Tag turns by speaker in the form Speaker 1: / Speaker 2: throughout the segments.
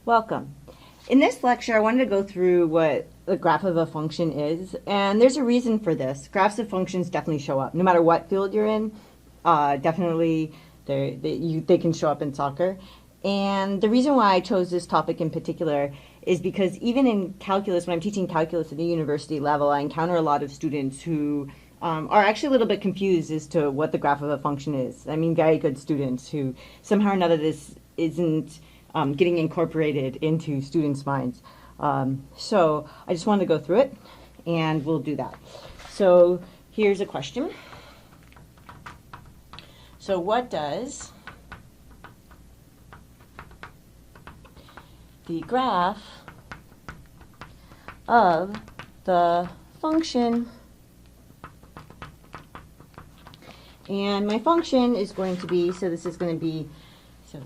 Speaker 1: Welcome. In this lecture, I wanted to go through what the graph of a function is, and there's a reason for this. Graphs of functions definitely show up, no matter what field you're in. Definitely, they can show up in soccer. And the reason why I chose this topic in particular is because even in calculus, when I'm teaching calculus at the university level, I encounter a lot of students who are actually a little bit confused as to what the graph of a function is. I mean, very good students who somehow or another this isn't getting incorporated into students' minds. So I just wanted to go through it, and we'll do that. So here's a question. So what does the graph of the function, and my function is going to be, so this is going to be, so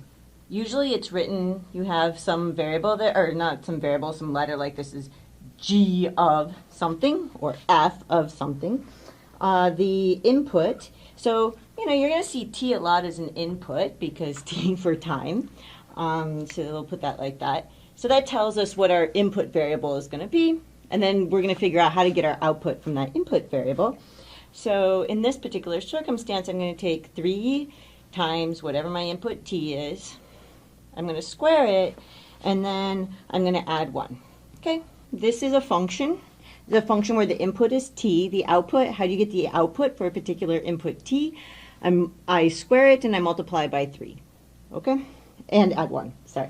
Speaker 1: usually it's written, you have some variable there, or not some variable, some letter, like this is g of something, or f of something. The input, so, you're going to see t a lot as an input, because t for time. So we'll put that like that. So that tells us what our input variable is going to be, and then we're going to figure out how to get our output from that input variable. So in this particular circumstance, I'm going to take 3 times whatever my input t is. I'm going to square it, and then I'm going to add 1. Okay, this is a function. The function where the input is t, the output, how do you get the output for a particular input t? I square it and I multiply by 3. Okay, and add 1, sorry.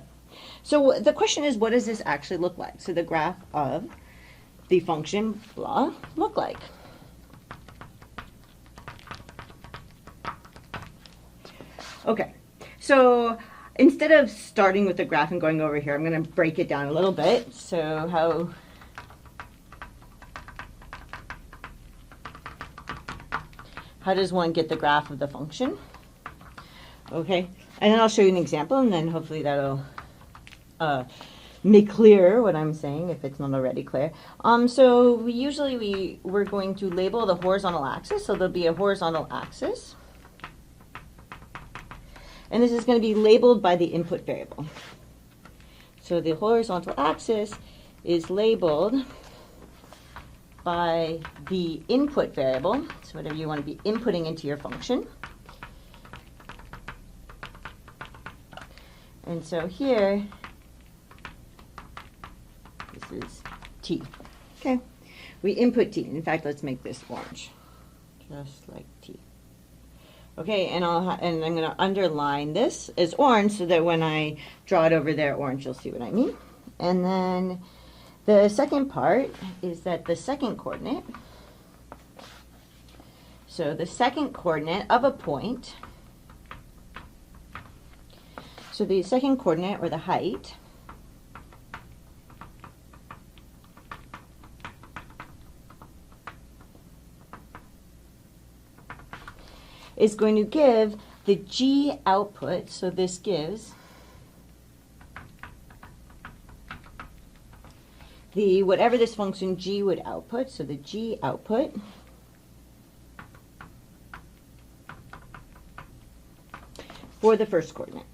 Speaker 1: So the question is, what does this actually look like? So the graph of the function blah look like? Okay, so instead of starting with the graph and going over here, I'm going to break it down a little bit. So how does one get the graph of the function? Okay, and then I'll show you an example, and then hopefully that'll make clear what I'm saying, if it's not already clear. So we're going to label the horizontal axis, so there'll be a horizontal axis. And this is going to be labeled by the input variable. So the horizontal axis is labeled by the input variable, so whatever you want to be inputting into your function. And so here, this is t. Okay, we input t. In fact, let's make this orange, just like t. Okay, and I'm going to underline this as orange so that when I draw it over there orange, you'll see what I mean. And then the second part is that the second coordinate, so the second coordinate of a point, so the second coordinate, or the height, is going to give the g output, so this gives the whatever this function g would output, so the g output for the first coordinate.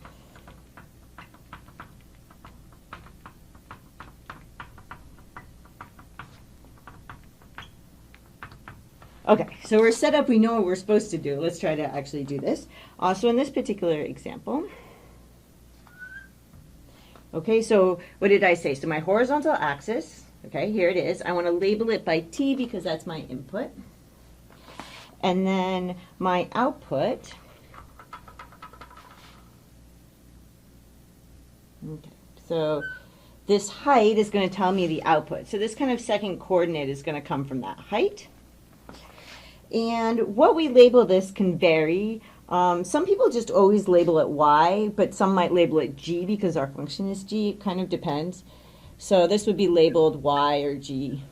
Speaker 1: Okay, so we're set up, we know what we're supposed to do. Let's try to actually do this. So in this particular example, okay, so what did I say? So my horizontal axis, okay, here it is. I want to label it by t because that's my input. And then my output, okay, so this height is going to tell me the output. So this kind of second coordinate is going to come from that height. And what we label this can vary. Some people just always label it y, but some might label it g because our function is g. It kind of depends. So this would be labeled y or g.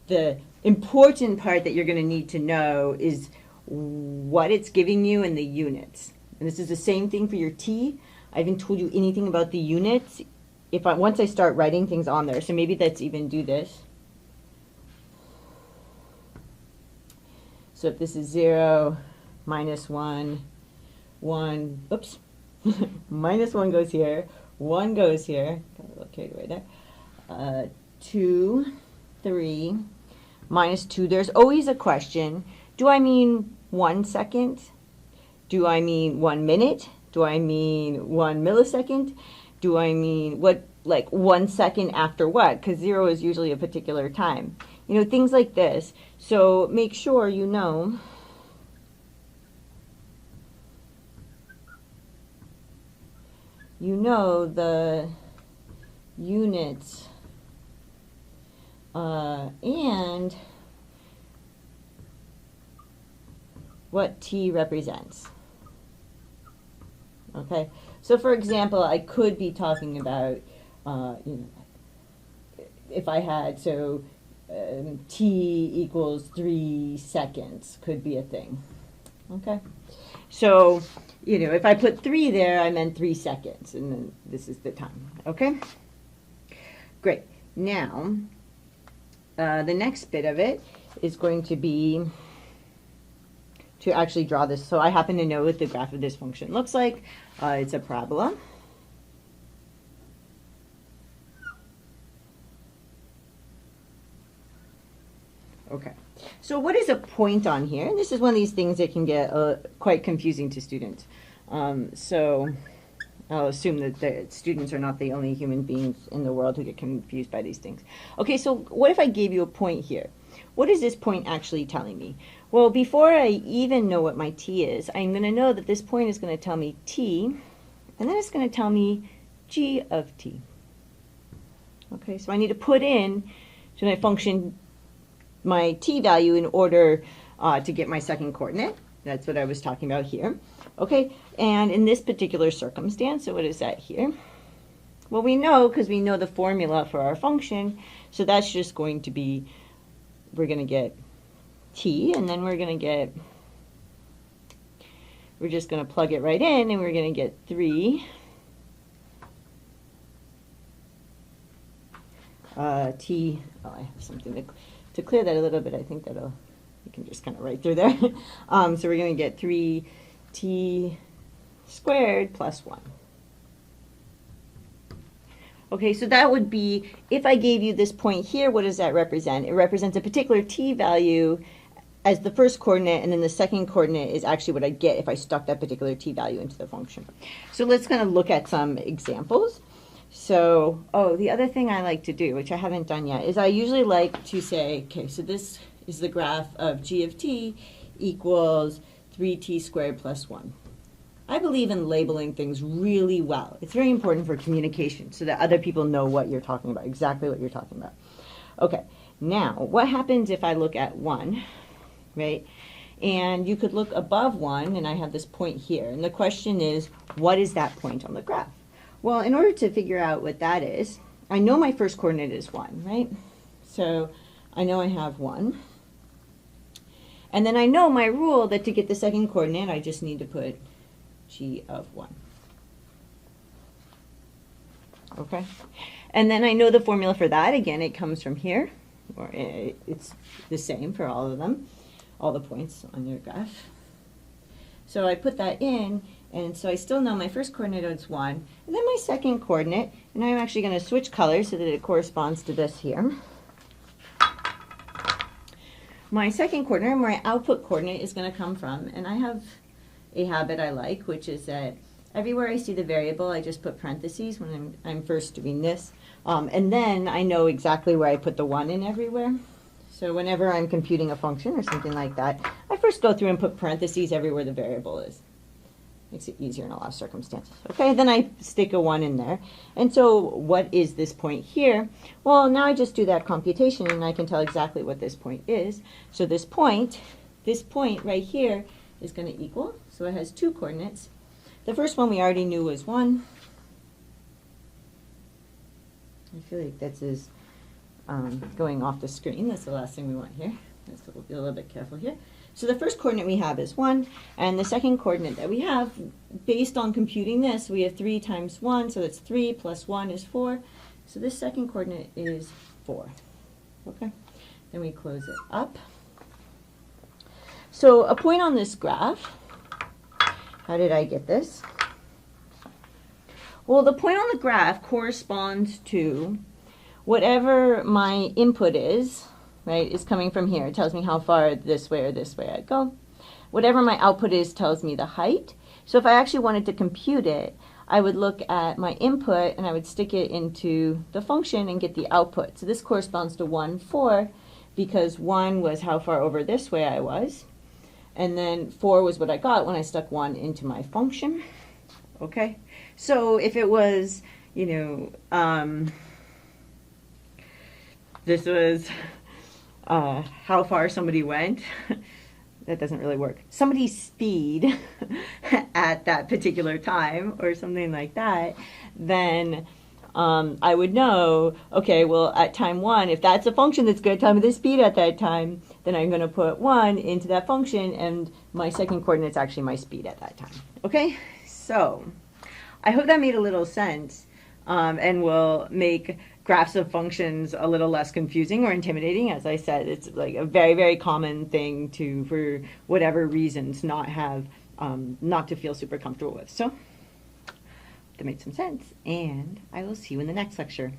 Speaker 1: The important part that you're going to need to know is what it's giving you in the units. And this is the same thing for your t. I haven't told you anything about the units. Once I start writing things on there, so maybe let's even do this. So if this is 0, -1, 1, oops, minus 1 goes here, 1 goes here, got a little carried away there, 2, 3, minus 2. There's always a question. Do I mean 1 second? Do I mean 1 minute? Do I mean 1 millisecond? Do I mean what, like 1 second after what? Because 0 is usually a particular time. You know, things like this. So make sure you know the units and what t represents. Okay, so for example, I could be talking about, you know, if I had, so t equals 3 seconds could be a thing. Okay, so, you know, if I put 3 there, I meant 3 seconds, and then this is the time. Okay, great. Now, the next bit of it is going to be to actually draw this. So I happen to know what the graph of this function looks like. It's a parabola. Okay, so what is a point on here? And this is one of these things that can get quite confusing to students. So I'll assume that the students are not the only human beings in the world who get confused by these things. Okay, so what if I gave you a point here? What is this point actually telling me? Well, before I even know what my t is, I'm going to know that this point is going to tell me t, and then it's going to tell me g of t. Okay, so I need to put in to my function my t value in order to get my second coordinate. That's what I was talking about here. Okay, and in this particular circumstance, so what is that here? Well, we know, because we know the formula for our function, so that's just going to be, we're going to get t, and then we're going to get, we're just going to plug it right in, and we're going to get 3 t, oh, I have something to clear that a little bit. I think that'll, you can just kind of write through there. So we're going to get 3t squared plus 1. Okay, so that would be, if I gave you this point here, what does that represent? It represents a particular t value as the first coordinate, and then the second coordinate is actually what I get if I stuck that particular t value into the function. So let's kind of look at some examples. So, oh, the other thing I like to do, which I haven't done yet, is I usually like to say, okay, so this is the graph of g of t equals 3t squared plus 1. I believe in labeling things really well. It's very important for communication so that other people know what you're talking about, exactly what you're talking about. Okay, now, what happens if I look at 1, right? And you could look above 1, and I have this point here. And the question is, what is that point on the graph? Well, in order to figure out what that is, I know my first coordinate is 1, right? So I know I have 1. And then I know my rule that to get the second coordinate, I just need to put g of 1. Okay? And then I know the formula for that. Again, it comes from here. Or it's the same for all of them, all the points on your graph. So I put that in, and so I still know my first coordinate is 1, and then my second coordinate, and I'm actually going to switch colors so that it corresponds to this here. My second coordinate, my output coordinate, is going to come from, and I have a habit I like, which is that everywhere I see the variable, I just put parentheses when I'm first doing this, and then I know exactly where I put the 1 in everywhere. So whenever I'm computing a function or something like that, I first go through and put parentheses everywhere the variable is. Makes it easier in a lot of circumstances. Okay, then I stick a 1 in there. And so what is this point here? Well, now I just do that computation and I can tell exactly what this point is. So this point right here is going to equal, so it has 2 coordinates. The first one we already knew was 1. I feel like that's going off the screen. That's the last thing we want here. So we'll be a little bit careful here. So the first coordinate we have is 1, and the second coordinate that we have, based on computing this, we have 3 times 1, so that's 3 plus 1 is 4. So this second coordinate is 4. Okay? Then we close it up. So a point on this graph, how did I get this? Well, the point on the graph corresponds to whatever my input is, right, is coming from here. It tells me how far this way or this way I go. Whatever my output is tells me the height. So if I actually wanted to compute it, I would look at my input and I would stick it into the function and get the output. So this corresponds to 1, 4, because 1 was how far over this way I was, and then 4 was what I got when I stuck 1 into my function. Okay? So if it was, this was how far somebody went, that doesn't really work. Somebody's speed at that particular time or something like that, then I would know, okay, well, at time 1, if that's a function that's going to tell me the speed at that time, then I'm going to put 1 into that function, and my second coordinate's actually my speed at that time. Okay? So I hope that made a little sense, and will make graphs of functions a little less confusing or intimidating. As I said, it's like a very, very common thing to, for whatever reasons, not to feel super comfortable with. So that made some sense, and I will see you in the next lecture.